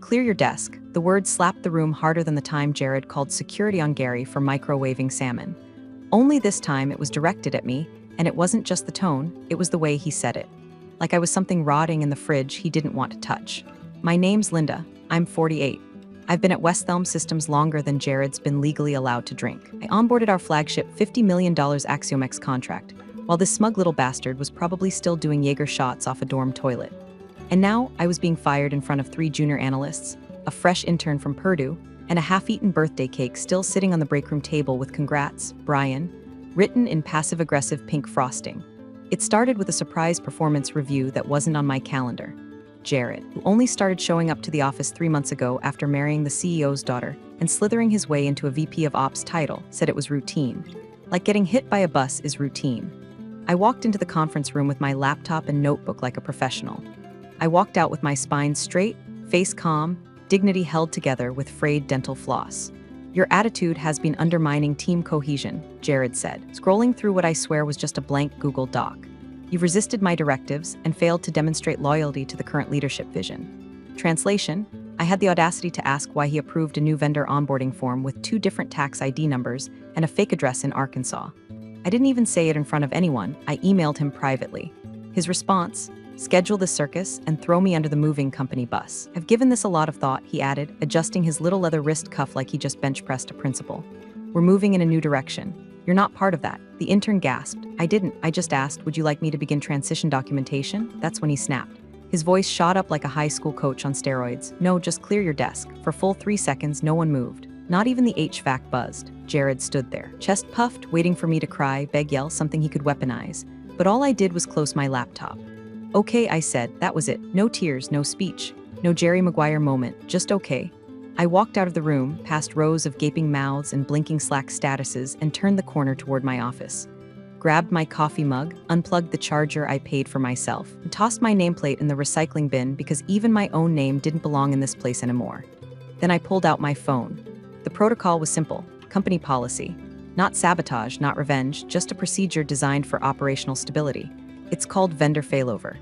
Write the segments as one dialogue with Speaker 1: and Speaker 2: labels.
Speaker 1: clear your desk. The word slapped the room harder than the time Jared called security on Gary for microwaving salmon. Only this time it was directed at me, and it wasn't just the tone, it was the way he said it. Like I was something rotting in the fridge he didn't want to touch. My name's Linda. I'm 48. I've been at West Elm Systems longer than Jared's been legally allowed to drink. I onboarded our flagship $50 million Axiomex contract, while this smug little bastard was probably still doing Jaeger shots off a dorm toilet. And now I was being fired in front of 3 junior analysts, a fresh intern from Purdue, and a half-eaten birthday cake still sitting on the break room table with "Congrats, Brian," written in passive-aggressive pink frosting. It started with a surprise performance review that wasn't on my calendar. Jared, who only started showing up to the office 3 months ago after marrying the CEO's daughter and slithering his way into a VP of Ops title, said it was routine. Like getting hit by a bus is routine. I walked into the conference room with my laptop and notebook like a professional. I walked out with my spine straight, face calm, dignity held together with frayed dental floss. "Your attitude has been undermining team cohesion," Jared said, scrolling through what I swear was just a blank Google Doc. "You've resisted my directives and failed to demonstrate loyalty to the current leadership vision." Translation: I had the audacity to ask why he approved a new vendor onboarding form with 2 different tax ID numbers and a fake address in Arkansas. I didn't even say it in front of anyone. I emailed him privately. His response: "Schedule the circus and throw me under the moving company bus." "I've given this a lot of thought," he added, adjusting his little leather wrist cuff like he just bench pressed a principal. "We're moving in a new direction. You're not part of that." The intern gasped. "I didn't. I just asked, would you like me to begin transition documentation?" That's when he snapped. His voice shot up like a high school coach on steroids. "No, just clear your desk." For full 3 seconds, no one moved. Not even the HVAC buzzed. Jared stood there, chest puffed, waiting for me to cry, beg, yell, something he could weaponize. But all I did was close my laptop. "Okay," I said. That was it. No tears, no speech. No Jerry Maguire moment, just okay. I walked out of the room, past rows of gaping mouths and blinking Slack statuses, and turned the corner toward my office. Grabbed my coffee mug, unplugged the charger I paid for myself, and tossed my nameplate in the recycling bin because even my own name didn't belong in this place anymore. Then I pulled out my phone. The protocol was simple: company policy. Not sabotage, not revenge, just a procedure designed for operational stability. It's called vendor failover.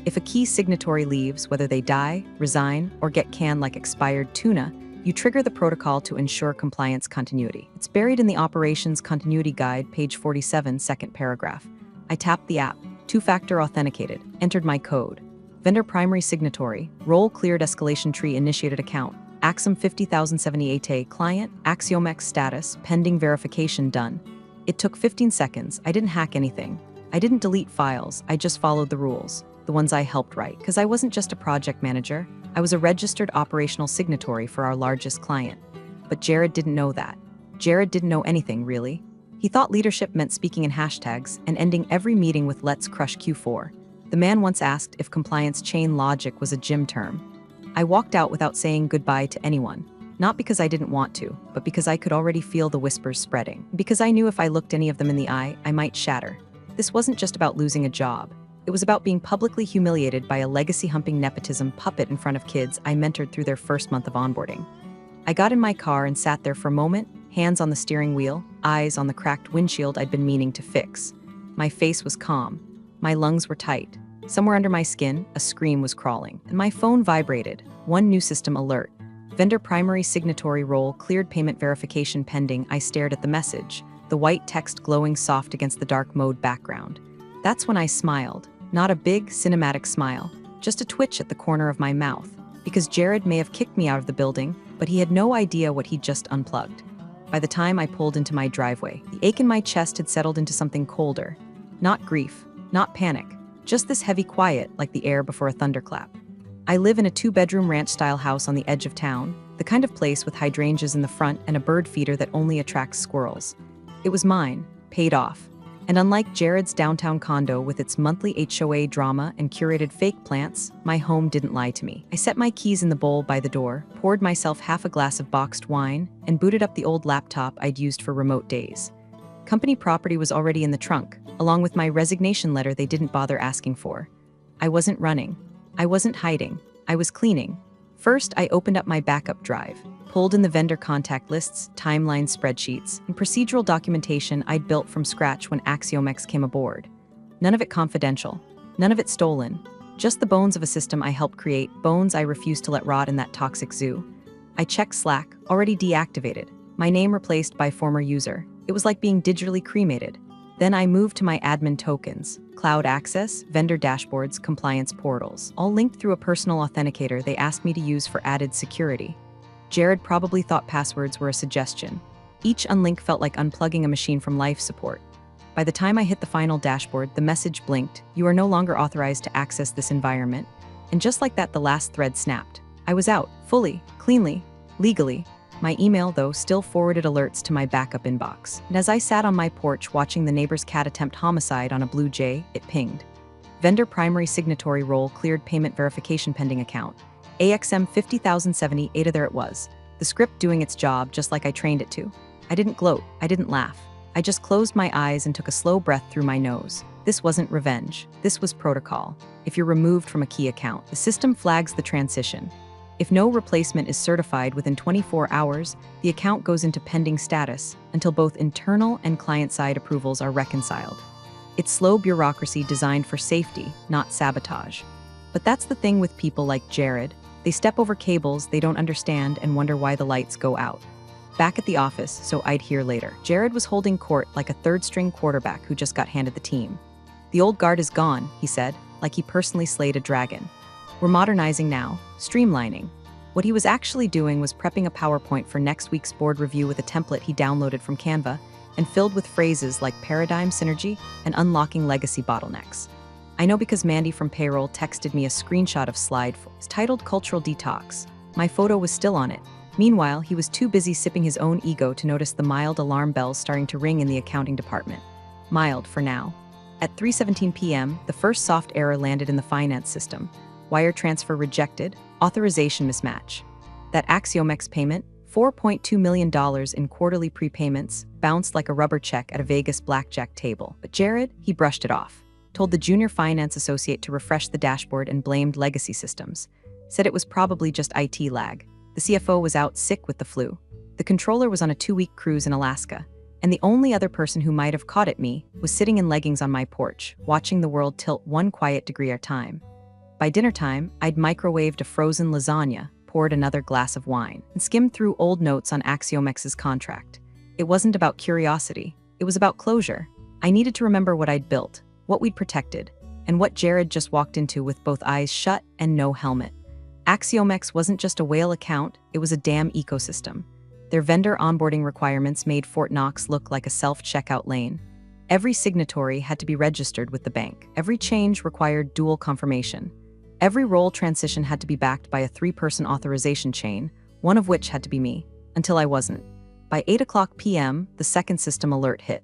Speaker 1: If a key signatory leaves, whether they die, resign, or get canned like expired tuna, you trigger the protocol to ensure compliance continuity. It's buried in the Operations Continuity Guide, page 47, second paragraph. I tapped the app, 2-factor authenticated, entered my code. Vendor primary signatory, role cleared escalation tree initiated account, Axum 50078A client, Axiomex status, pending verification done. It took 15 seconds. I didn't hack anything. I didn't delete files. I just followed the rules, the ones I helped write, because I wasn't just a project manager. I was a registered operational signatory for our largest client. But Jared didn't know that. Jared didn't know anything, really. He thought leadership meant speaking in hashtags and ending every meeting with "Let's crush Q4." The man once asked if compliance chain logic was a gym term. I walked out without saying goodbye to anyone. Not because I didn't want to, but because I could already feel the whispers spreading. Because I knew if I looked any of them in the eye, I might shatter. This wasn't just about losing a job. It was about being publicly humiliated by a legacy-humping nepotism puppet in front of kids I mentored through their first month of onboarding. I got in my car and sat there for a moment, hands on the steering wheel, eyes on the cracked windshield I'd been meaning to fix. My face was calm. My lungs were tight. Somewhere under my skin, a scream was crawling, and my phone vibrated. One new system alert. Vendor primary signatory role cleared, payment verification pending. I stared at the message, the white text glowing soft against the dark mode background. That's when I smiled. Not a big, cinematic smile, just a twitch at the corner of my mouth, because Jared may have kicked me out of the building, but he had no idea what he'd just unplugged. By the time I pulled into my driveway, the ache in my chest had settled into something colder. Not grief, not panic, just this heavy quiet like the air before a thunderclap. I live in a 2-bedroom ranch-style house on the edge of town, the kind of place with hydrangeas in the front and a bird feeder that only attracts squirrels. It was mine, paid off. And unlike Jared's downtown condo with its monthly HOA drama and curated fake plants, my home didn't lie to me. I set my keys in the bowl by the door, poured myself half a glass of boxed wine, and booted up the old laptop I'd used for remote days. Company property was already in the trunk, along with my resignation letter they didn't bother asking for. I wasn't running. I wasn't hiding. I was cleaning. First, I opened up my backup drive, pulled in the vendor contact lists, timeline spreadsheets, and procedural documentation I'd built from scratch when Axiomex came aboard. None of it confidential. None of it stolen. Just the bones of a system I helped create, bones I refuse to let rot in that toxic zoo. I checked Slack, already deactivated. My name replaced by former user. It was like being digitally cremated. Then I moved to my admin tokens, cloud access, vendor dashboards, compliance portals, all linked through a personal authenticator they asked me to use for added security. Jared probably thought passwords were a suggestion. Each unlink felt like unplugging a machine from life support. By the time I hit the final dashboard, the message blinked, "You are no longer authorized to access this environment." And just like that, the last thread snapped. I was out, fully, cleanly, legally. My email, though, still forwarded alerts to my backup inbox. And as I sat on my porch watching the neighbor's cat attempt homicide on a Blue Jay, it pinged. Vendor primary signatory role cleared payment verification pending account. AXM 50,070, ADA, there it was. The script doing its job just like I trained it to. I didn't gloat, I didn't laugh. I just closed my eyes and took a slow breath through my nose. This wasn't revenge. This was protocol. If you're removed from a key account, the system flags the transition. If no replacement is certified within 24 hours, the account goes into pending status until both internal and client-side approvals are reconciled. It's slow bureaucracy designed for safety, not sabotage. But that's the thing with people like Jared. They step over cables they don't understand and wonder why the lights go out. Back at the office, so I'd hear later, Jared was holding court like a third-string quarterback who just got handed the team. "The old guard is gone," he said, like he personally slayed a dragon. "We're modernizing now, streamlining." What he was actually doing was prepping a PowerPoint for next week's board review with a template he downloaded from Canva and filled with phrases like paradigm synergy and unlocking legacy bottlenecks. I know because Mandy from payroll texted me a screenshot of slide titled Cultural Detox. My photo was still on it. Meanwhile, he was too busy sipping his own ego to notice the mild alarm bells starting to ring in the accounting department. Mild for now. At 3:17 p.m., the first soft error landed in the finance system. Wire transfer rejected, authorization mismatch. That Axiomex payment, $4.2 million in quarterly prepayments, bounced like a rubber check at a Vegas blackjack table. But Jared, he brushed it off. Told the junior finance associate to refresh the dashboard and blamed legacy systems. Said it was probably just IT lag. The CFO was out sick with the flu. The controller was on a 2-week cruise in Alaska. And the only other person who might have caught at me was sitting in leggings on my porch, watching the world tilt one quiet degree at a time. By dinner time, I'd microwaved a frozen lasagna, poured another glass of wine, and skimmed through old notes on Axiomex's contract. It wasn't about curiosity. It was about closure. I needed to remember what I'd built, what we'd protected, and what Jared just walked into with both eyes shut and no helmet. Axiomex wasn't just a whale account, it was a damn ecosystem. Their vendor onboarding requirements made Fort Knox look like a self-checkout lane. Every signatory had to be registered with the bank. Every change required dual confirmation. Every role transition had to be backed by a 3-person authorization chain, one of which had to be me, until I wasn't. By 8:00 p.m., the second system alert hit.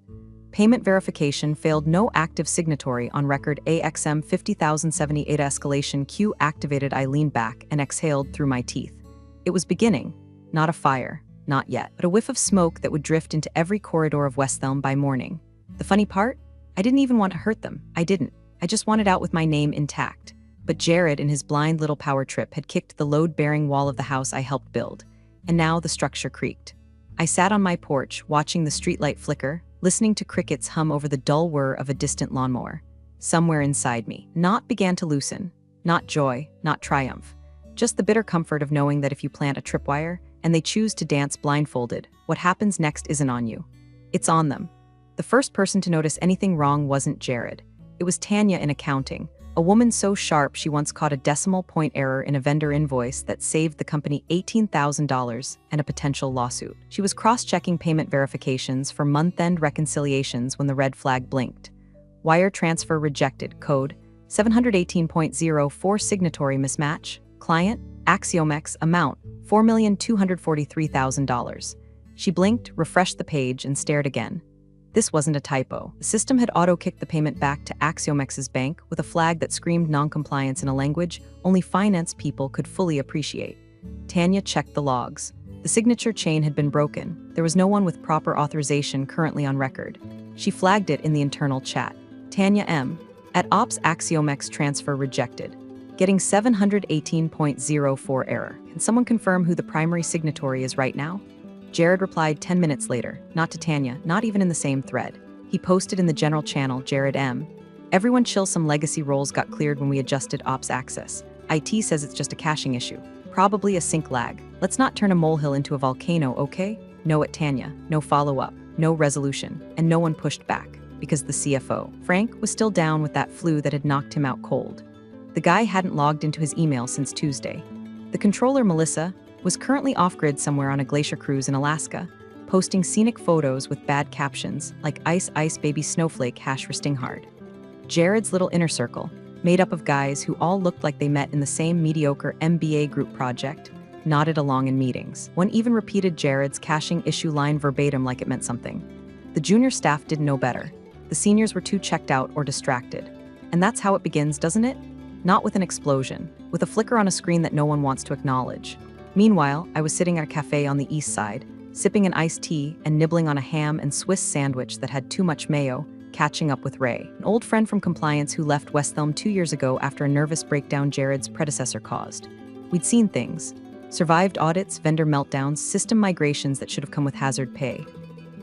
Speaker 1: Payment verification failed, no active signatory on record. AXM 50,078 escalation queue activated. I leaned back and exhaled through my teeth. It was beginning, not a fire, not yet, but a whiff of smoke that would drift into every corridor of Westhelm by morning. The funny part? I didn't even want to hurt them. I didn't. I just wanted out with my name intact. But Jared, in his blind little power trip, had kicked the load-bearing wall of the house I helped build, and now the structure creaked. I sat on my porch, watching the streetlight flicker, listening to crickets hum over the dull whir of a distant lawnmower. Somewhere inside me, knot began to loosen. Not joy, not triumph. Just the bitter comfort of knowing that if you plant a tripwire, and they choose to dance blindfolded, what happens next isn't on you. It's on them. The first person to notice anything wrong wasn't Jared. It was Tanya in accounting, a woman so sharp she once caught a decimal point error in a vendor invoice that saved the company $18,000 and a potential lawsuit. She was cross-checking payment verifications for month-end reconciliations when the red flag blinked. Wire transfer rejected, code 718.04, signatory mismatch, client, Axiomex, amount $4,243,000. She blinked, refreshed the page, and stared again. This wasn't a typo. The system had auto-kicked the payment back to Axiomex's bank with a flag that screamed non-compliance in a language only finance people could fully appreciate. Tanya checked the logs. The signature chain had been broken. There was no one with proper authorization currently on record. She flagged it in the internal chat. Tanya M. At Ops, Axiomex transfer rejected. Getting 718.04 error. Can someone confirm who the primary signatory is right now? Jared replied 10 minutes later, not to Tanya, not even in the same thread. He posted in the general channel, Jared M. Everyone chill, some legacy roles got cleared when we adjusted ops access. IT says it's just a caching issue. Probably a sync lag. Let's not turn a molehill into a volcano, okay? No at Tanya, no follow-up, no resolution, and no one pushed back, because the CFO, Frank, was still down with that flu that had knocked him out cold. The guy hadn't logged into his email since Tuesday. The controller, Melissa, was currently off-grid somewhere on a glacier cruise in Alaska, posting scenic photos with bad captions like "Ice, ice, baby snowflake, #Stinghard." Jared's little inner circle, made up of guys who all looked like they met in the same mediocre MBA group project, nodded along in meetings. One even repeated Jared's caching issue line verbatim like it meant something. The junior staff didn't know better. The seniors were too checked out or distracted. And that's how it begins, doesn't it? Not with an explosion, with a flicker on a screen that no one wants to acknowledge. Meanwhile, I was sitting at a cafe on the east side, sipping an iced tea and nibbling on a ham and Swiss sandwich that had too much mayo, catching up with Ray, an old friend from compliance who left West Elm 2 years ago after a nervous breakdown Jared's predecessor caused. We'd seen things. Survived audits, vendor meltdowns, system migrations that should have come with hazard pay.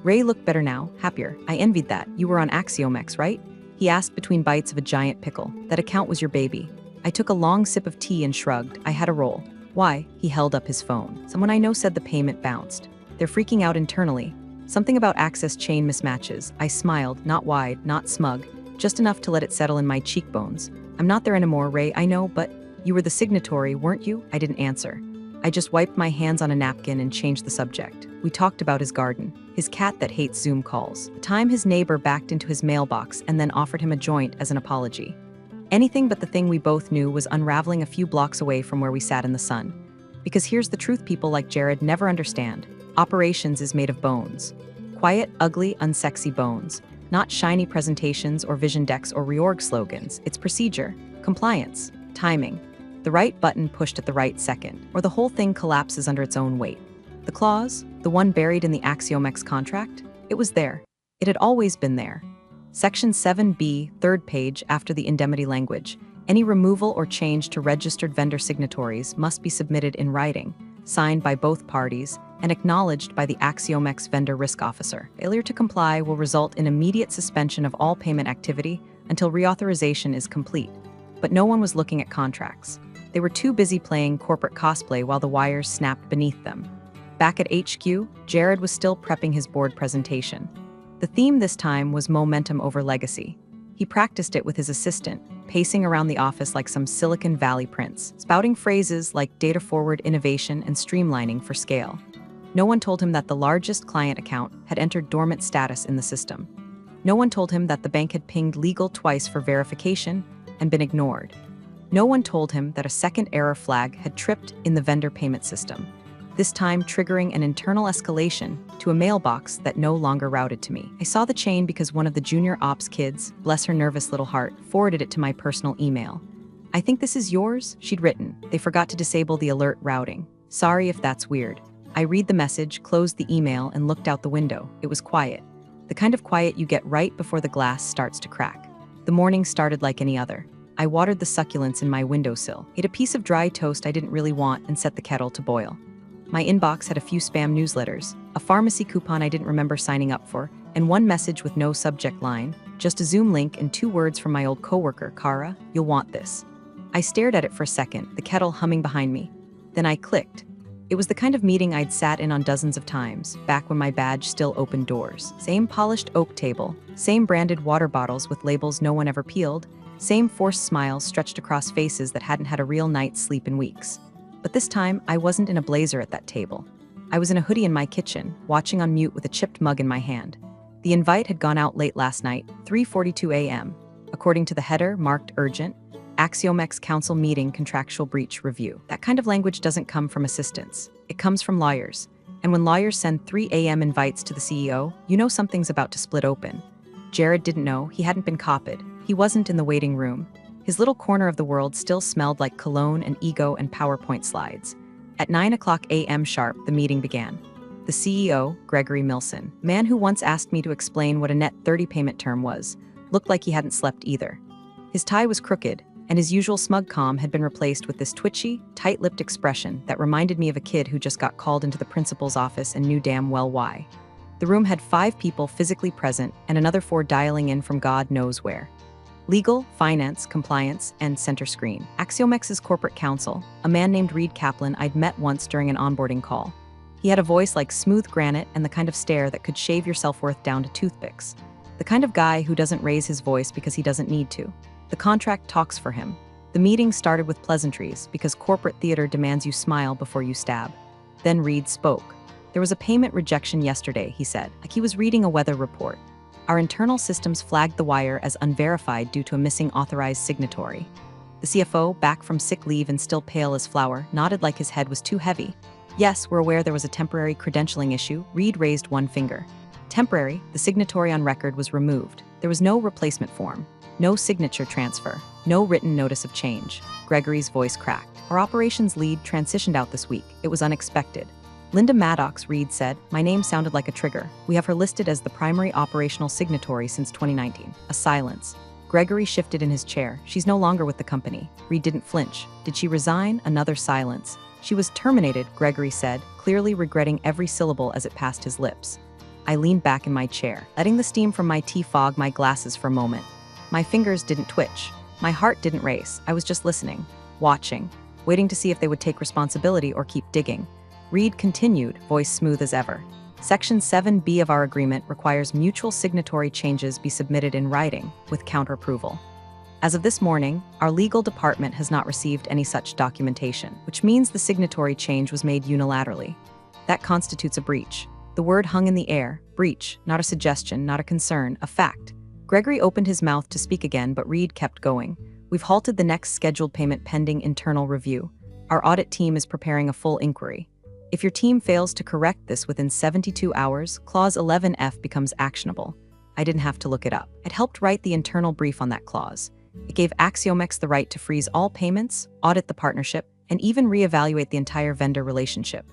Speaker 1: Ray looked better now, happier. I envied that. You were on Axiomex, right? He asked between bites of a giant pickle. That account was your baby. I took a long sip of tea and shrugged. I had a roll. Why? He held up his phone. Someone I know said the payment bounced. They're freaking out internally. Something about access chain mismatches. I smiled, not wide, not smug, just enough to let it settle in my cheekbones. I'm not there anymore, Ray, I know, but you were the signatory, weren't you? I didn't answer. I just wiped my hands on a napkin and changed the subject. We talked about his garden, his cat that hates Zoom calls, the time his neighbor backed into his mailbox and then offered him a joint as an apology. Anything but the thing we both knew was unraveling a few blocks away from where we sat in the sun. Because here's the truth people like Jared never understand. Operations is made of bones. Quiet, ugly, unsexy bones. Not shiny presentations or vision decks or reorg slogans. It's procedure, compliance, timing. The right button pushed at the right second, or the whole thing collapses under its own weight. The clause, the one buried in the Axiomex contract, it was there. It had always been there. Section 7B, third page after the indemnity language. Any removal or change to registered vendor signatories must be submitted in writing, signed by both parties, and acknowledged by the Axiomex vendor risk officer. Failure to comply will result in immediate suspension of all payment activity until reauthorization is complete. But no one was looking at contracts. They were too busy playing corporate cosplay while the wires snapped beneath them. Back at HQ, Jared was still prepping his board presentation. The theme this time was momentum over legacy. He practiced it with his assistant, pacing around the office like some Silicon Valley prince, spouting phrases like data-forward innovation and streamlining for scale. No one told him that the largest client account had entered dormant status in the system. No one told him that the bank had pinged legal twice for verification and been ignored. No one told him that a second error flag had tripped in the vendor payment system, this time triggering an internal escalation to a mailbox that no longer routed to me. I saw the chain because one of the junior ops kids, bless her nervous little heart, forwarded it to my personal email. I think this is yours, she'd written. They forgot to disable the alert routing. Sorry if that's weird. I read the message, closed the email, and looked out the window. It was quiet. The kind of quiet you get right before the glass starts to crack. The morning started like any other. I watered the succulents in my windowsill, ate a piece of dry toast I didn't really want, and set the kettle to boil. My inbox had a few spam newsletters, a pharmacy coupon I didn't remember signing up for, and one message with no subject line, just a Zoom link and 2 words from my old coworker, Kara, "You'll want this." I stared at it for a second, the kettle humming behind me. Then I clicked. It was the kind of meeting I'd sat in on dozens of times, back when my badge still opened doors. Same polished oak table, same branded water bottles with labels no one ever peeled, same forced smiles stretched across faces that hadn't had a real night's sleep in weeks. But this time, I wasn't in a blazer at that table. I was in a hoodie in my kitchen, watching on mute with a chipped mug in my hand. The invite had gone out late last night, 3:42 a.m. According to the header, marked urgent, Axiomex Council Meeting Contractual Breach Review. That kind of language doesn't come from assistants. It comes from lawyers. And when lawyers send 3 a.m. invites to the CEO, you know something's about to split open. Jared didn't know, he hadn't been copied. He wasn't in the waiting room. His little corner of the world still smelled like cologne and ego and PowerPoint slides. At 9 a.m. sharp, the meeting began. The CEO, Gregory Milson, man who once asked me to explain what a net 30 payment term was, looked like he hadn't slept either. His tie was crooked, and his usual smug calm had been replaced with this twitchy, tight-lipped expression that reminded me of a kid who just got called into the principal's office and knew damn well why. The room had 5 people physically present and another 4 dialing in from God knows where. Legal, finance, compliance, and center screen. Axiomex's corporate counsel, a man named Reed Kaplan I'd met once during an onboarding call. He had a voice like smooth granite and the kind of stare that could shave your self-worth down to toothpicks. The kind of guy who doesn't raise his voice because he doesn't need to. The contract talks for him. The meeting started with pleasantries because corporate theater demands you smile before you stab. Then Reed spoke. There was a payment rejection yesterday, he said, like he was reading a weather report. Our internal systems flagged the wire as unverified due to a missing authorized signatory. The CFO, back from sick leave and still pale as flour, nodded like his head was too heavy. Yes, we're aware there was a temporary credentialing issue. Reed raised one finger. Temporary, the signatory on record was removed. There was no replacement form, no signature transfer, no written notice of change. Gregory's voice cracked. Our operations lead transitioned out this week. It was unexpected. Linda Maddox, Reed said. My name sounded like a trigger. We have her listed as the primary operational signatory since 2019. A silence. Gregory shifted in his chair. She's no longer with the company. Reed didn't flinch. Did she resign? Another silence. She was terminated, Gregory said, clearly regretting every syllable as it passed his lips. I leaned back in my chair, letting the steam from my tea fog my glasses for a moment. My fingers didn't twitch. My heart didn't race. I was just listening, watching, waiting to see if they would take responsibility or keep digging. Reed continued, voice smooth as ever. Section 7B of our agreement requires mutual signatory changes be submitted in writing, with counter-approval. As of this morning, our legal department has not received any such documentation, which means the signatory change was made unilaterally. That constitutes a breach. The word hung in the air. Breach, not a suggestion, not a concern, a fact. Gregory opened his mouth to speak again, but Reed kept going. We've halted the next scheduled payment pending internal review. Our audit team is preparing a full inquiry. If your team fails to correct this within 72 hours, Clause 11F becomes actionable. I didn't have to look it up. It helped write the internal brief on that clause. It gave Axiomex the right to freeze all payments, audit the partnership, and even reevaluate the entire vendor relationship.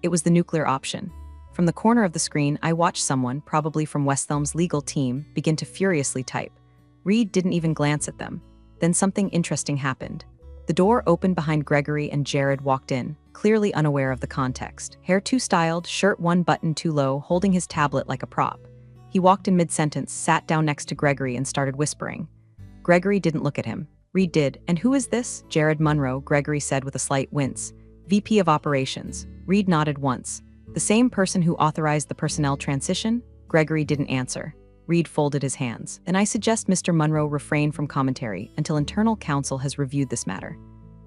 Speaker 1: It was the nuclear option. From the corner of the screen, I watched someone, probably from Westhelm's legal team, begin to furiously type. Reed didn't even glance at them. Then something interesting happened. The door opened behind Gregory and Jared walked in, clearly unaware of the context. Hair too styled, shirt one button too low, holding his tablet like a prop. He walked in mid-sentence, sat down next to Gregory and started whispering. Gregory didn't look at him. Reed did. And who is this? Jared Munro, Gregory said with a slight wince. VP of Operations. Reed nodded once. The same person who authorized the personnel transition? Gregory didn't answer. Reed folded his hands. Then I suggest Mr. Munro refrain from commentary until internal counsel has reviewed this matter.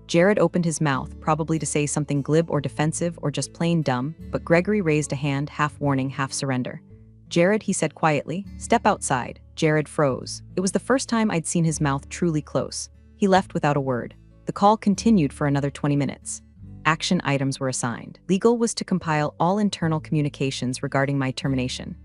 Speaker 1: Jared opened his mouth, probably to say something glib or defensive or just plain dumb, but Gregory raised a hand, half warning, half surrender. Jared, he said quietly, step outside. Jared froze. It was the first time I'd seen his mouth truly close. He left without a word. The call continued for another 20 minutes. Action items were assigned. Legal was to compile all internal communications regarding my termination.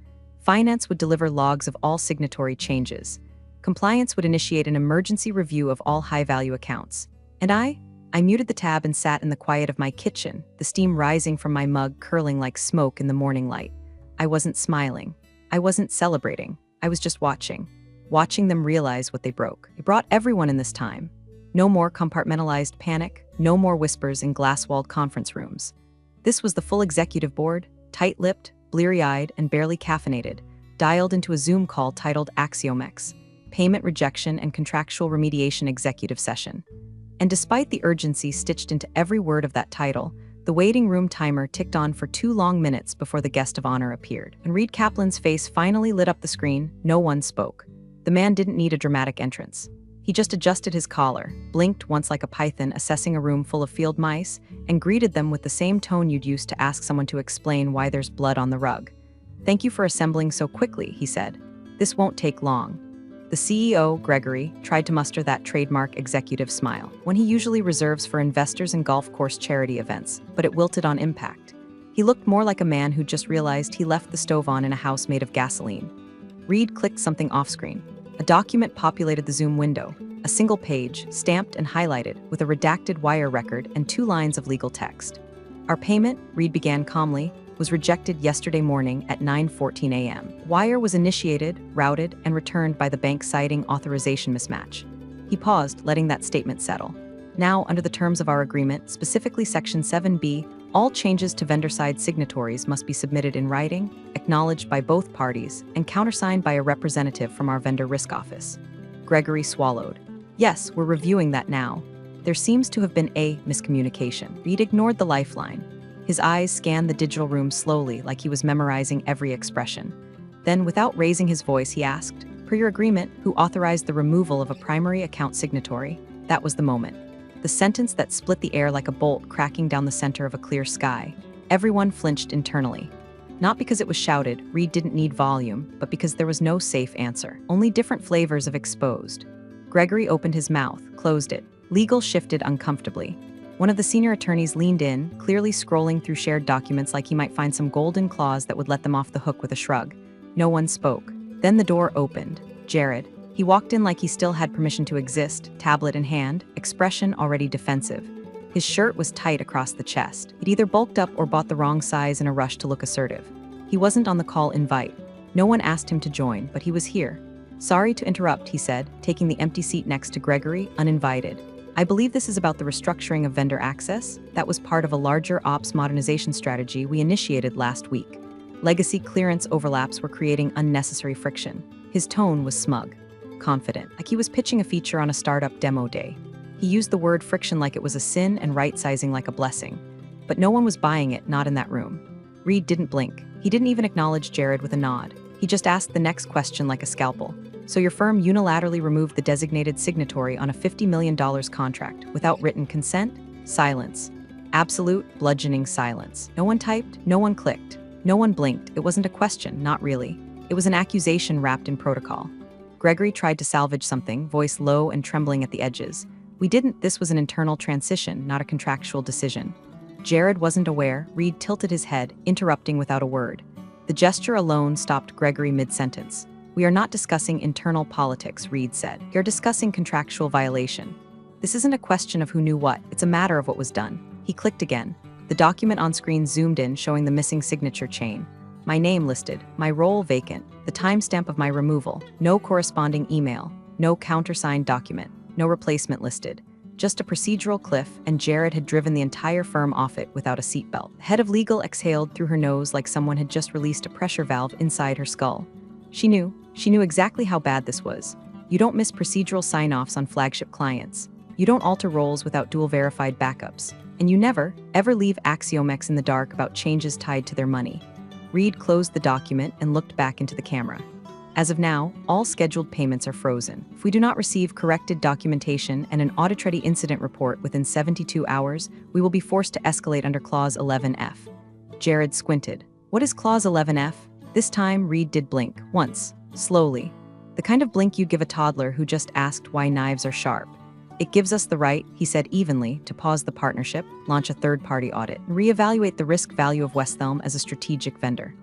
Speaker 1: Finance would deliver logs of all signatory changes. Compliance would initiate an emergency review of all high-value accounts. And I muted the tab and sat in the quiet of my kitchen, the steam rising from my mug curling like smoke in the morning light. I wasn't smiling. I wasn't celebrating. I was just watching them realize what they broke. It brought everyone in this time. No more compartmentalized panic, no more whispers in glass-walled conference rooms. This was the full executive board, tight-lipped, bleary-eyed, and barely caffeinated, dialed into a Zoom call titled Axiomex, Payment Rejection and Contractual Remediation Executive Session. And despite the urgency stitched into every word of that title, the waiting room timer ticked on for 2 long minutes before the guest of honor appeared. When Reed Kaplan's face finally lit up the screen, no one spoke. The man didn't need a dramatic entrance. He just adjusted his collar, blinked once like a python assessing a room full of field mice, and greeted them with the same tone you'd use to ask someone to explain why there's blood on the rug. Thank you for assembling so quickly, he said. This won't take long. The CEO, Gregory, tried to muster that trademark executive smile, one he usually reserves for investors and golf course charity events, but it wilted on impact. He looked more like a man who just realized he left the stove on in a house made of gasoline. Reed clicked something off-screen. A document populated the Zoom window, a single page, stamped and highlighted, with a redacted wire record and 2 lines of legal text. Our payment, Reed began calmly, was rejected yesterday morning at 9:14 a.m. Wire was initiated, routed, and returned by the bank citing authorization mismatch. He paused, letting that statement settle. Now, under the terms of our agreement, specifically Section 7B, all changes to vendor-side signatories must be submitted in writing, acknowledged by both parties, and countersigned by a representative from our vendor risk office. Gregory swallowed. Yes, we're reviewing that now. There seems to have been a miscommunication. Reed ignored the lifeline. His eyes scanned the digital room slowly, like he was memorizing every expression. Then, without raising his voice, he asked, per your agreement, who authorized the removal of a primary account signatory? That was the moment. The sentence that split the air like a bolt cracking down the center of a clear sky. Everyone flinched internally. Not because it was shouted, Reed didn't need volume, but because there was no safe answer. Only different flavors of exposed. Gregory opened his mouth, closed it. Legal shifted uncomfortably. One of the senior attorneys leaned in, clearly scrolling through shared documents like he might find some golden clause that would let them off the hook with a shrug. No one spoke. Then the door opened. Jared. He walked in like he still had permission to exist, tablet in hand, expression already defensive. His shirt was tight across the chest. He'd either bulked up or bought the wrong size in a rush to look assertive. He wasn't on the call invite. No one asked him to join, but he was here. Sorry to interrupt, he said, taking the empty seat next to Gregory, uninvited. I believe this is about the restructuring of vendor access. That was part of a larger ops modernization strategy we initiated last week. Legacy clearance overlaps were creating unnecessary friction. His tone was smug, confident, like he was pitching a feature on a startup demo day. He used the word friction like it was a sin and right-sizing like a blessing. But no one was buying it, not in that room. Reed didn't blink. He didn't even acknowledge Jared with a nod. He just asked the next question like a scalpel. So your firm unilaterally removed the designated signatory on a $50 million contract without written consent? Silence. Absolute, bludgeoning silence. No one typed, no one clicked, no one blinked. It wasn't a question, not really. It was an accusation wrapped in protocol. Gregory tried to salvage something, voice low and trembling at the edges. We didn't. This was an internal transition, not a contractual decision. Jared wasn't aware. Reed tilted his head, interrupting without a word. The gesture alone stopped Gregory mid-sentence. We are not discussing internal politics, Reed said. You're discussing contractual violation. This isn't a question of who knew what. It's a matter of what was done. He clicked again. The document on screen zoomed in, showing the missing signature chain. My name listed, my role vacant, the timestamp of my removal, no corresponding email, no countersigned document, no replacement listed. Just a procedural cliff, and Jared had driven the entire firm off it without a seatbelt. The head of legal exhaled through her nose like someone had just released a pressure valve inside her skull. She knew exactly how bad this was. You don't miss procedural sign-offs on flagship clients. You don't alter roles without dual-verified backups. And you never, ever leave Axiomex in the dark about changes tied to their money. Reed closed the document and looked back into the camera. As of now, all scheduled payments are frozen. If we do not receive corrected documentation and an audit-ready incident report within 72 hours, we will be forced to escalate under Clause 11F. Jared squinted. What is Clause 11F? This time, Reed did blink, once, slowly. The kind of blink you'd give a toddler who just asked why knives are sharp. It gives us the right, he said evenly, to pause the partnership, launch a third-party audit, and reevaluate the risk value of Westhelm as a strategic vendor.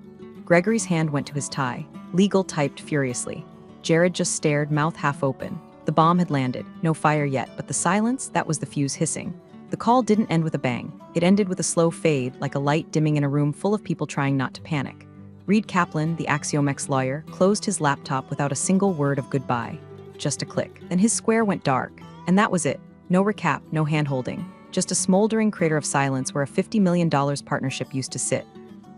Speaker 1: Gregory's hand went to his tie. Legal typed furiously. Jared just stared, mouth half open. The bomb had landed. No fire yet, but the silence, that was the fuse hissing. The call didn't end with a bang. It ended with a slow fade, like a light dimming in a room full of people trying not to panic. Reed Kaplan, the Axiomex lawyer, closed his laptop without a single word of goodbye. Just a click. Then his square went dark. And that was it. No recap, no hand-holding. Just a smoldering crater of silence where a $50 million partnership used to sit.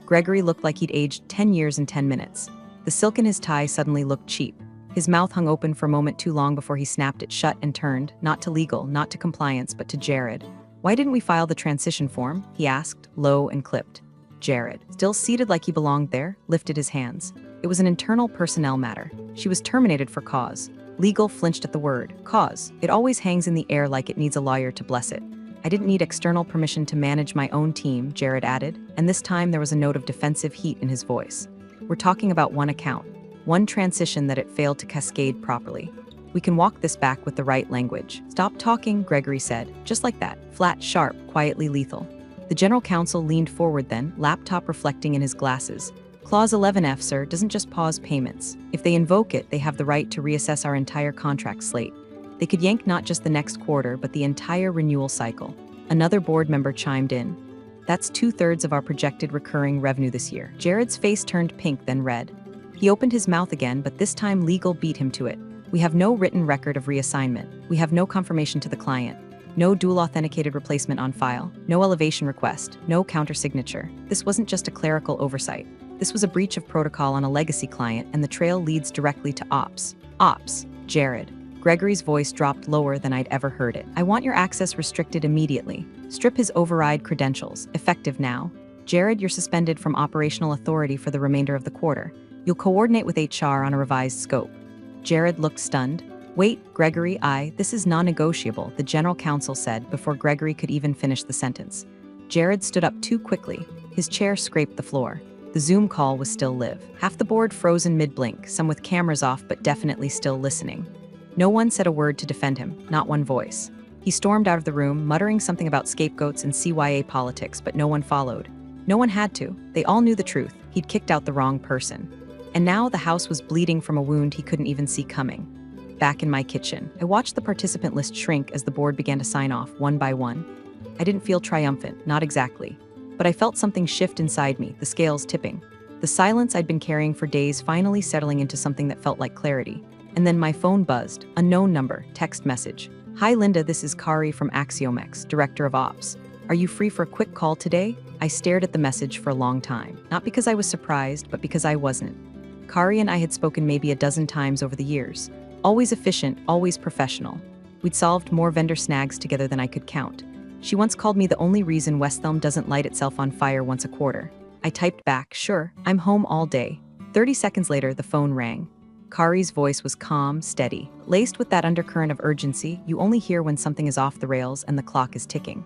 Speaker 1: Gregory looked like he'd aged 10 years in 10 minutes. The silk in his tie suddenly looked cheap. His mouth hung open for a moment too long before he snapped it shut and turned, not to legal, not to compliance, but to Jared. Why didn't we file the transition form? He asked, low and clipped. Jared, still seated like he belonged there, lifted his hands. It was an internal personnel matter. She was terminated for cause. Legal flinched at the word, cause. It always hangs in the air like it needs a lawyer to bless it. I didn't need external permission to manage my own team, Jared added, and this time there was a note of defensive heat in his voice. We're talking about one account, one transition that it failed to cascade properly. We can walk this back with the right language. Stop talking, Gregory said, just like that, flat, sharp, quietly lethal. The general counsel leaned forward then, laptop reflecting in his glasses. Clause 11F, sir, doesn't just pause payments. If they invoke it, they have the right to reassess our entire contract slate. They could yank not just the next quarter, but the entire renewal cycle. Another board member chimed in. That's 2/3 of our projected recurring revenue this year. Jared's face turned pink, then red. He opened his mouth again, but this time legal beat him to it. We have no written record of reassignment. We have no confirmation to the client. No dual authenticated replacement on file. No elevation request. No countersignature. This wasn't just a clerical oversight. This was a breach of protocol on a legacy client, and the trail leads directly to ops. Ops. Jared. Gregory's voice dropped lower than I'd ever heard it. I want your access restricted immediately. Strip his override credentials, effective now. Jared, you're suspended from operational authority for the remainder of the quarter. You'll coordinate with HR on a revised scope. Jared looked stunned. Wait, Gregory, this is non-negotiable, the general counsel said before Gregory could even finish the sentence. Jared stood up too quickly. His chair scraped the floor. The Zoom call was still live. Half the board frozen mid-blink, some with cameras off but definitely still listening. No one said a word to defend him, not one voice. He stormed out of the room, muttering something about scapegoats and CYA politics, but no one followed. No one had to. They all knew the truth. He'd kicked out the wrong person. And now the house was bleeding from a wound he couldn't even see coming. Back in my kitchen, I watched the participant list shrink as the board began to sign off one by one. I didn't feel triumphant, not exactly. But I felt something shift inside me, the scales tipping. The silence I'd been carrying for days finally settling into something that felt like clarity. And then my phone buzzed. Unknown number, text message. Hi Linda, this is Kari from Axiomex, Director of Ops. Are you free for a quick call today? I stared at the message for a long time. Not because I was surprised, but because I wasn't. Kari and I had spoken maybe a dozen times over the years. Always efficient, always professional. We'd solved more vendor snags together than I could count. She once called me the only reason West Elm doesn't light itself on fire once a quarter. I typed back, sure, I'm home all day. 30 seconds later, the phone rang. Kari's voice was calm, steady, laced with that undercurrent of urgency you only hear when something is off the rails and the clock is ticking.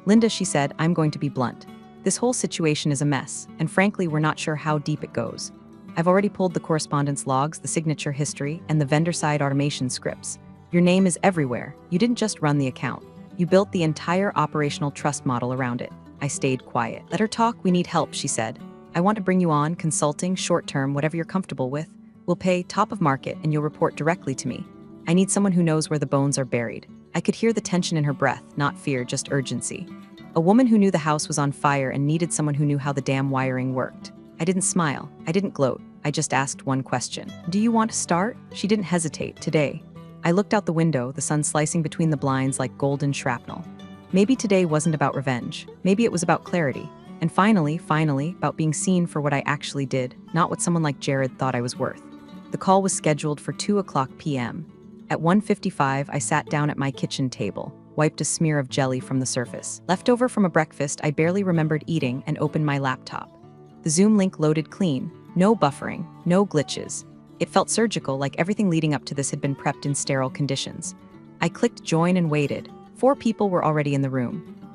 Speaker 1: Linda, she said, I'm going to be blunt. This whole situation is a mess, and frankly, we're not sure how deep it goes. I've already pulled the correspondence logs, the signature history, and the vendor-side automation scripts. Your name is everywhere. You didn't just run the account. You built the entire operational trust model around it. I stayed quiet. Let her talk, we need help, she said. I want to bring you on, consulting, short-term, whatever you're comfortable with. We'll pay top of market and you'll report directly to me. I need someone who knows where the bones are buried. I could hear the tension in her breath, not fear, just urgency. A woman who knew the house was on fire and needed someone who knew how the damn wiring worked. I didn't smile. I didn't gloat. I just asked one question. Do you want to start? She didn't hesitate. Today. I looked out the window, the sun slicing between the blinds like golden shrapnel. Maybe today wasn't about revenge. Maybe it was about clarity. And finally, about being seen for what I actually did, not what someone like Jared thought I was worth. The call was scheduled for 2:00 p.m. At 1:55, I sat down at my kitchen table, wiped a smear of jelly from the surface. Leftover from a breakfast I barely remembered eating, and opened my laptop. The Zoom link loaded clean. No buffering, no glitches. It felt surgical, like everything leading up to this had been prepped in sterile conditions. I clicked join and waited. 4 people were already in the room.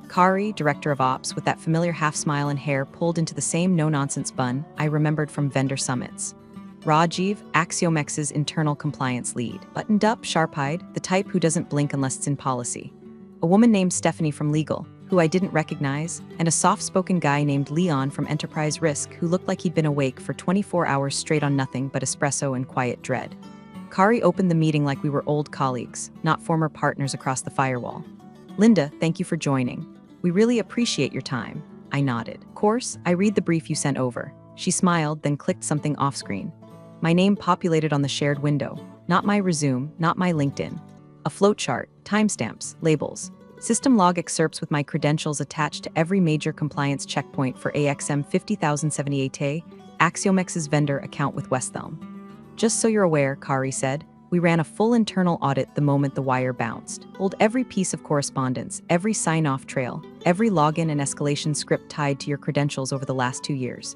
Speaker 1: Kari, Director of Ops, with that familiar half-smile and hair pulled into the same no-nonsense bun I remembered from vendor summits. Rajiv, Axiomex's internal compliance lead, buttoned up, sharp-eyed, the type who doesn't blink unless it's in policy. A woman named Stephanie from Legal, who I didn't recognize, and a soft-spoken guy named Leon from Enterprise Risk who looked like he'd been awake for 24 hours straight on nothing but espresso and quiet dread. Kari opened the meeting like we were old colleagues, not former partners across the firewall. Linda, thank you for joining. We really appreciate your time. I nodded. Of course, I read the brief you sent over. She smiled, then clicked something off-screen. My name populated on the shared window. Not my resume, not my LinkedIn. A flowchart, timestamps, labels. System log excerpts with my credentials attached to every major compliance checkpoint for AXM 50078A, Axiomex's vendor account with West Elm. Just so you're aware, Kari said, we ran a full internal audit the moment the wire bounced. Hold every piece of correspondence, every sign-off trail, every login and escalation script tied to your credentials over the last 2 years.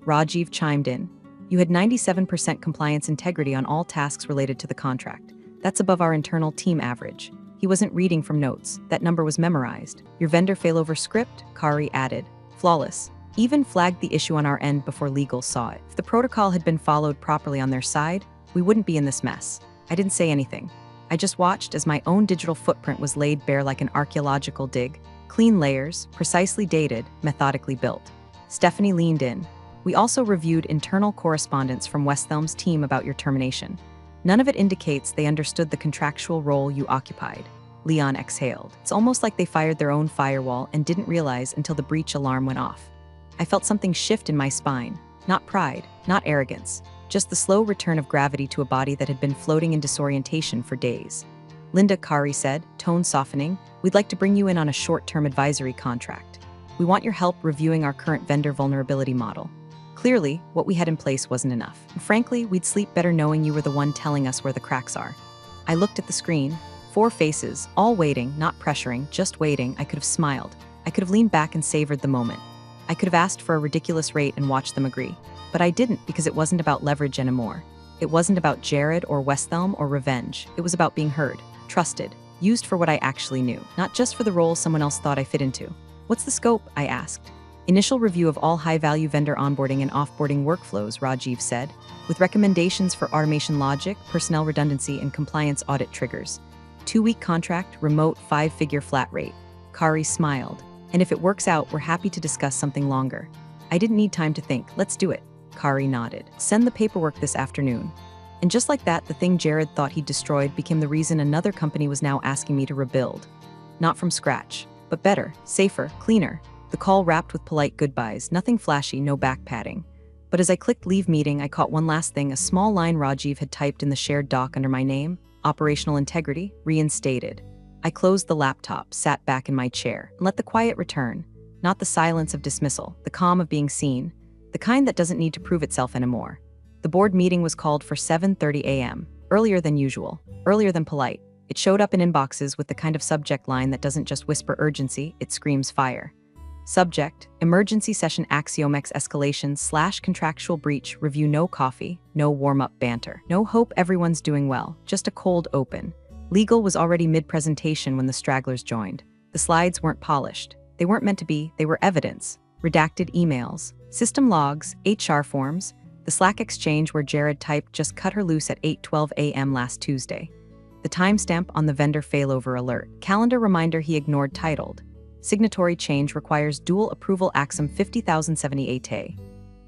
Speaker 1: Rajiv chimed in. You had 97% compliance integrity on all tasks related to the contract. That's above our internal team average. He wasn't reading from notes. That number was memorized. Your vendor failover script, Kari added. Flawless. Even flagged the issue on our end before legal saw it. If the protocol had been followed properly on their side, we wouldn't be in this mess. I didn't say anything. I just watched as my own digital footprint was laid bare like an archaeological dig. Clean layers, precisely dated, methodically built. Stephanie leaned in. We also reviewed internal correspondence from West Elm's team about your termination. None of it indicates they understood the contractual role you occupied. Leon exhaled. It's almost like they fired their own firewall and didn't realize until the breach alarm went off. I felt something shift in my spine. Not pride, not arrogance. Just the slow return of gravity to a body that had been floating in disorientation for days. Linda, Kari said, tone softening, we'd like to bring you in on a short-term advisory contract. We want your help reviewing our current vendor vulnerability model. Clearly, what we had in place wasn't enough. And frankly, we'd sleep better knowing you were the one telling us where the cracks are. I looked at the screen. 4 faces, all waiting, not pressuring, just waiting. I could have smiled. I could have leaned back and savored the moment. I could have asked for a ridiculous rate and watched them agree. But I didn't, because it wasn't about leverage anymore. It wasn't about Jared or Westhelm or revenge. It was about being heard, trusted, used for what I actually knew, not just for the role someone else thought I fit into. What's the scope? I asked. Initial review of all high-value vendor onboarding and offboarding workflows, Rajiv said, with recommendations for automation logic, personnel redundancy, and compliance audit triggers. 2-week contract, remote 5-figure flat rate. Kari smiled. And if it works out, we're happy to discuss something longer. I didn't need time to think. Let's do it. Kari nodded. Send the paperwork this afternoon. And just like that, the thing Jared thought he'd destroyed became the reason another company was now asking me to rebuild. Not from scratch, but better, safer, cleaner. The call wrapped with polite goodbyes, nothing flashy, no back patting. But as I clicked leave meeting, I caught one last thing, a small line Rajiv had typed in the shared doc under my name, operational integrity, reinstated. I closed the laptop, sat back in my chair, and let the quiet return. Not the silence of dismissal, the calm of being seen, the kind that doesn't need to prove itself anymore. The board meeting was called for 7:30 a.m., earlier than usual, earlier than polite. It showed up in inboxes with the kind of subject line that doesn't just whisper urgency, it screams fire. Subject: Emergency Session Axiomex Escalation / Contractual Breach Review. No coffee, no warm-up banter. No hope everyone's doing well, just a cold open. Legal was already mid-presentation when the stragglers joined. The slides weren't polished. They weren't meant to be, they were evidence. Redacted emails, system logs, HR forms, the Slack exchange where Jared typed just cut her loose at 8:12 a.m. last Tuesday. The timestamp on the vendor failover alert. Calendar reminder he ignored titled, Signatory change requires dual approval Axum 50078A.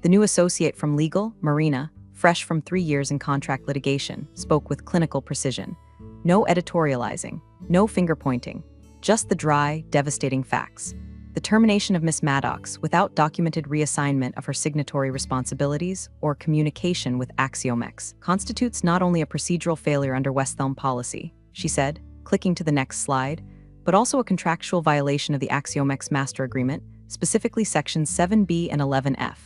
Speaker 1: The new associate from legal, Marina, fresh from 3 years in contract litigation, spoke with clinical precision. No editorializing, no finger-pointing, just the dry, devastating facts. The termination of Miss Maddox without documented reassignment of her signatory responsibilities or communication with Axiomex constitutes not only a procedural failure under Westhelm policy, she said, clicking to the next slide, but also a contractual violation of the Axiomex Master Agreement, specifically Sections 7b and 11f.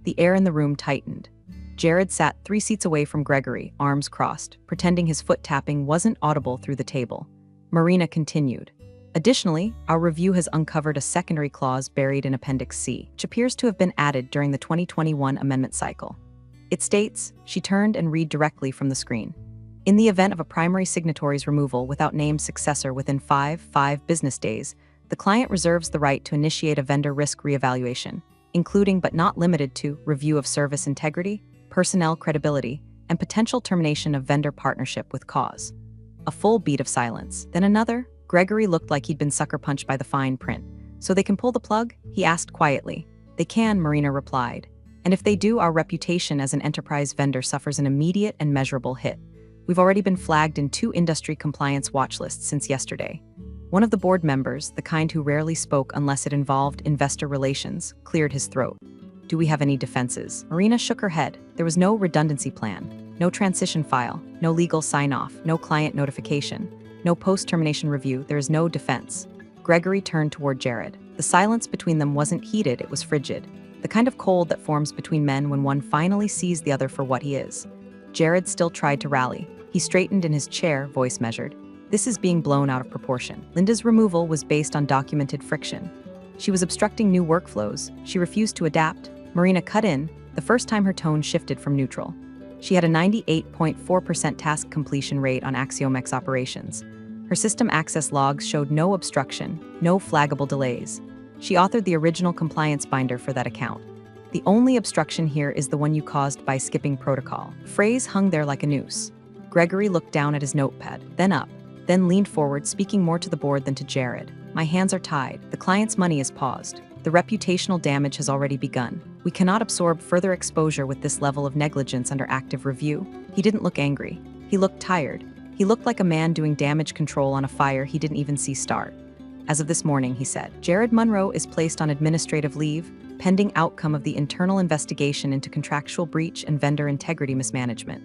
Speaker 1: The air in the room tightened. Jared sat 3 seats away from Gregory, arms crossed, pretending his foot tapping wasn't audible through the table. Marina continued. Additionally, our review has uncovered a secondary clause buried in Appendix C, which appears to have been added during the 2021 amendment cycle. It states, she turned and read directly from the screen. In the event of a primary signatory's removal without named successor within 5 business days, the client reserves the right to initiate a vendor risk reevaluation, including but not limited to review of service integrity, personnel credibility, and potential termination of vendor partnership with cause. A full beat of silence, then another. Gregory looked like he'd been sucker punched by the fine print. So they can pull the plug? He asked quietly. They can, Marina replied. And if they do, our reputation as an enterprise vendor suffers an immediate and measurable hit. We've already been flagged in 2 industry compliance watch lists since yesterday. One of the board members, the kind who rarely spoke unless it involved investor relations, cleared his throat. Do we have any defenses? Marina shook her head. There was no redundancy plan, no transition file, no legal sign-off, no client notification, no post-termination review. There is no defense. Gregory turned toward Jared. The silence between them wasn't heated, it was frigid. The kind of cold that forms between men when one finally sees the other for what he is. Jared still tried to rally. He straightened in his chair, voice measured. This is being blown out of proportion. Linda's removal was based on documented friction. She was obstructing new workflows. She refused to adapt. Marina cut in, the first time her tone shifted from neutral. She had a 98.4% task completion rate on Axiomex operations. Her system access logs showed no obstruction, no flaggable delays. She authored the original compliance binder for that account. The only obstruction here is the one you caused by skipping protocol. Phrase hung there like a noose. Gregory looked down at his notepad, then up, then leaned forward, speaking more to the board than to Jared. My hands are tied. The client's money is paused. The reputational damage has already begun. We cannot absorb further exposure with this level of negligence under active review. He didn't look angry. He looked tired. He looked like a man doing damage control on a fire he didn't even see start. As of this morning, he said, Jared Monroe is placed on administrative leave, pending outcome of the internal investigation into contractual breach and vendor integrity mismanagement.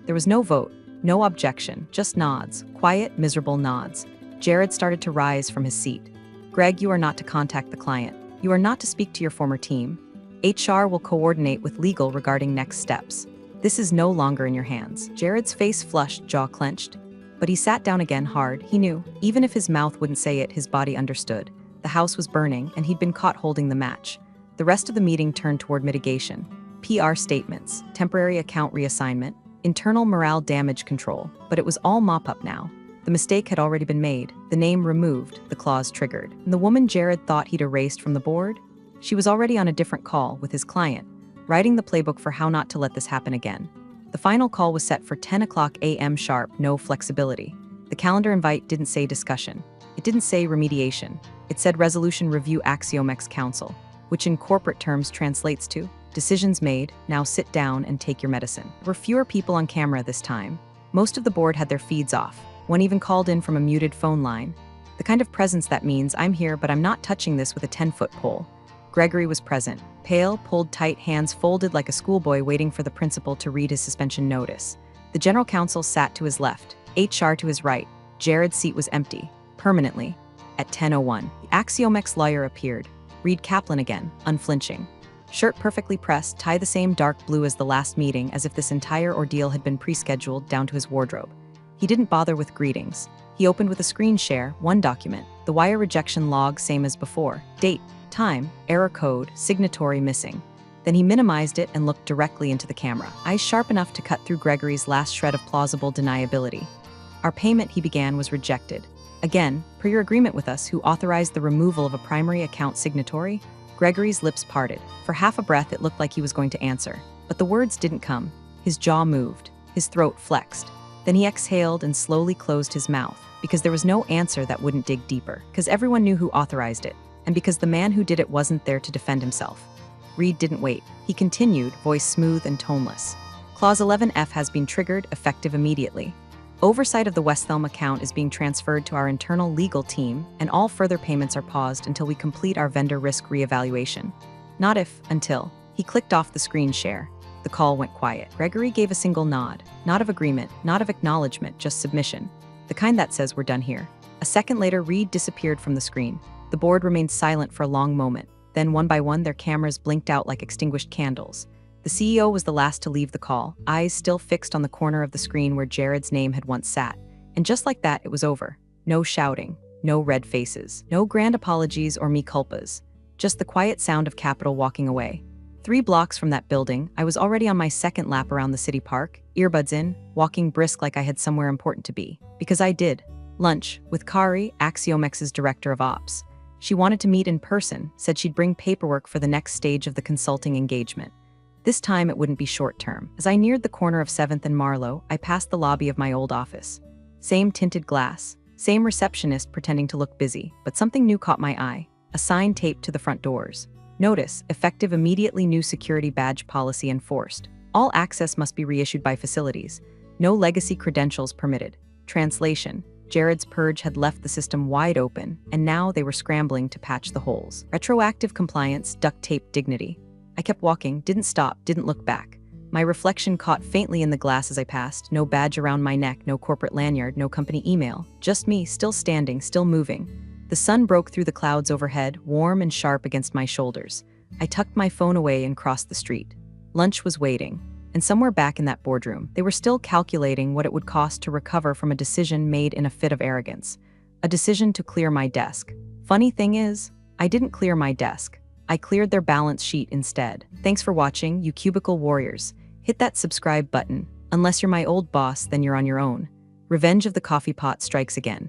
Speaker 1: There was no vote, no objection, just nods, quiet, miserable nods. Jared started to rise from his seat. Greg, you are not to contact the client. You are not to speak to your former team. HR will coordinate with legal regarding next steps. This is no longer in your hands. Jared's face flushed, jaw clenched. But he sat down again hard. He knew, even if his mouth wouldn't say it, his body understood. The house was burning, and he'd been caught holding the match. The rest of the meeting turned toward mitigation. PR statements, temporary account reassignment, internal morale damage control, but it was all mop-up now. The mistake had already been made, the name removed, the clause triggered. And the woman Jared thought he'd erased from the board? She was already on a different call with his client, writing the playbook for how not to let this happen again. The final call was set for 10 o'clock a.m. sharp, no flexibility. The calendar invite didn't say discussion. It didn't say remediation. It said Resolution Review Axiomex Council, which in corporate terms translates to decisions made, now sit down and take your medicine. There were fewer people on camera this time. Most of the board had their feeds off. One even called in from a muted phone line. The kind of presence that means I'm here but I'm not touching this with a 10-foot pole. Gregory was present, pale, pulled tight, hands folded like a schoolboy waiting for the principal to read his suspension notice. The general counsel sat to his left, HR to his right. Jared's seat was empty, permanently. At 10:01, the Axiomex lawyer appeared. Reed Kaplan again, unflinching. Shirt perfectly pressed, tie the same dark blue as the last meeting, as if this entire ordeal had been pre-scheduled down to his wardrobe. He didn't bother with greetings. He opened with a screen share, one document, the wire rejection log same as before, date, time, error code, signatory missing. Then he minimized it and looked directly into the camera, eyes sharp enough to cut through Gregory's last shred of plausible deniability. Our payment, he began, was rejected. Again, per your agreement with us, who authorized the removal of a primary account signatory? Gregory's lips parted. For half a breath, it looked like he was going to answer. But the words didn't come. His jaw moved. His throat flexed. Then he exhaled and slowly closed his mouth, because there was no answer that wouldn't dig deeper, because everyone knew who authorized it, and because the man who did it wasn't there to defend himself. Reed didn't wait. He continued, voice smooth and toneless. Clause 11F has been triggered, effective immediately. Oversight of the Westhelm account is being transferred to our internal legal team, and all further payments are paused until we complete our vendor risk reevaluation. Not if, until. He clicked off the screen share. The call went quiet. Gregory gave a single nod. Not of agreement, not of acknowledgement, just submission. The kind that says we're done here. A second later, Reed disappeared from the screen. The board remained silent for a long moment. Then, one by one, their cameras blinked out like extinguished candles. The CEO was the last to leave the call, eyes still fixed on the corner of the screen where Jared's name had once sat. And just like that, it was over. No shouting, no red faces, no grand apologies or mea culpas. Just the quiet sound of Capital walking away. 3 blocks from that building, I was already on my second lap around the city park, earbuds in, walking brisk like I had somewhere important to be. Because I did. Lunch, with Kari, Axiomex's director of ops. She wanted to meet in person, said she'd bring paperwork for the next stage of the consulting engagement. This time it wouldn't be short-term. As I neared the corner of 7th and Marlowe, I passed the lobby of my old office. Same tinted glass, same receptionist pretending to look busy, but something new caught my eye. A sign taped to the front doors. Notice, effective immediately, new security badge policy enforced. All access must be reissued by facilities. No legacy credentials permitted. Translation: Jared's purge had left the system wide open, and now they were scrambling to patch the holes. Retroactive compliance, duct tape dignity. I kept walking, didn't stop, didn't look back. My reflection caught faintly in the glass as I passed. No badge around my neck, no corporate lanyard, no company email. Just me, still standing, still moving. The sun broke through the clouds overhead, warm and sharp against my shoulders. I tucked my phone away and crossed the street. Lunch was waiting. And somewhere back in that boardroom, they were still calculating what it would cost to recover from a decision made in a fit of arrogance. A decision to clear my desk. Funny thing is, I didn't clear my desk. I cleared their balance sheet instead. Thanks for watching, you cubicle warriors. Hit that subscribe button. Unless you're my old boss, then you're on your own. Revenge of the coffee pot strikes again.